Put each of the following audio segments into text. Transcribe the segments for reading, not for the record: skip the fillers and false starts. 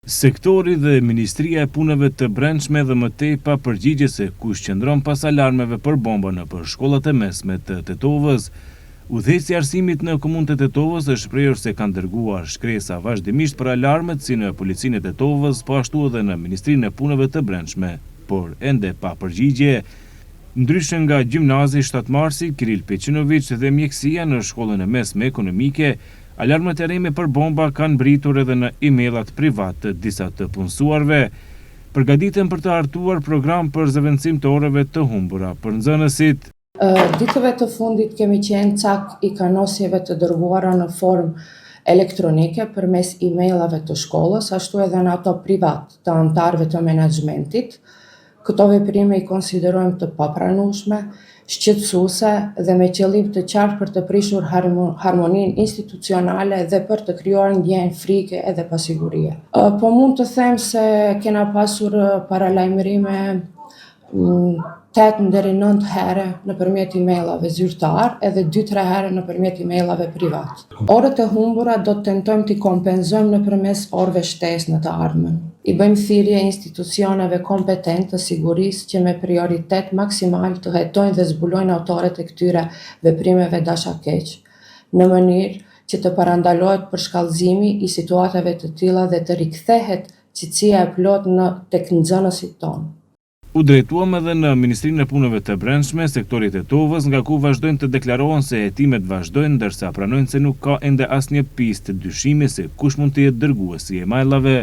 Sektori dhe Ministria e Punëve të Brendshme dhe më tej pa përgjigje se kush qëndron pas alarmeve për bomba nëpër shkollat e mesme të Tetovës. Udhëheqësi i arsimit në komunën e Tetovës është shprehur se kanë dërguar shkresa vazhdimisht për alarmet si në policinë e Tetovës, po ashtu edhe në Ministrinë e Punëve të Brendshme, por ende pa përgjigje. Ndryshe nga Gjimnazi 7 Marsi, Kiril Peqinović dhe mjekësia në shkollën e mesme ekonomike, alarmet e reme për bomba kanë britur edhe në emailat privat të disa të punësuarve. Përgatiten për të hartuar program për zëvendësim të orëve të humbura për nxënësit. Ditëve të fundit kemi qenë cak i kanosjeve të dërguara në formë elektronike përmes emailave të shkollës, ashtu edhe në ato privat të anëtarëve të menaxhmentit. Këto veprime i konsiderojmë të papranueshme, shqetësuese dhe me qëllim të qartë për të prishur harmoninë institucionale dhe për të krijuar ndjenjë frike edhe pasigurie. Po mund të them se kena pasur paralajmërime 8 deri 9 herë nëpërmjet emailave zyrtar edhe 2-3 herë nëpërmjet emailave privat. Orët e humbura do të tentojmë t'i kompenzojmë nëpërmes orëve shtesë në të ardhmen. I bëjmë thirrje institucioneve kompetente të sigurisë që me prioritet maksimal të hetojnë dhe zbulojnë autorët e këtyre veprimeve dashakeq, në mënyrë që të parandalohet përshkallëzimi i situatave të tilla dhe të rikthehet qetësia e plotë tek nxënësit tonë. U drejtuam edhe në Ministrinë e Punëve të Brendshme, sektorit e Tetovës, nga ku vazhdojnë të deklarohen se hetimet vazhdojnë, ndërsa pranojnë se nuk ka ende asnjë pistë dyshimi se kush mund të jetë dërguesi i emailave.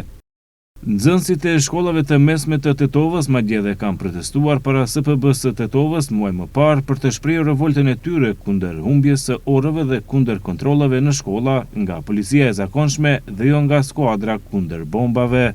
Nxënësit e shkollave të mesme të Tetovës madje edhe kanë protestuar para SPB-s së Tetovës muaj më parë për të shprehur revoltën e tyre kundër humbjes së orëve dhe kundër kontrollave në shkolla nga policia e zakonshme dhe jo nga skuadra kundër bombave.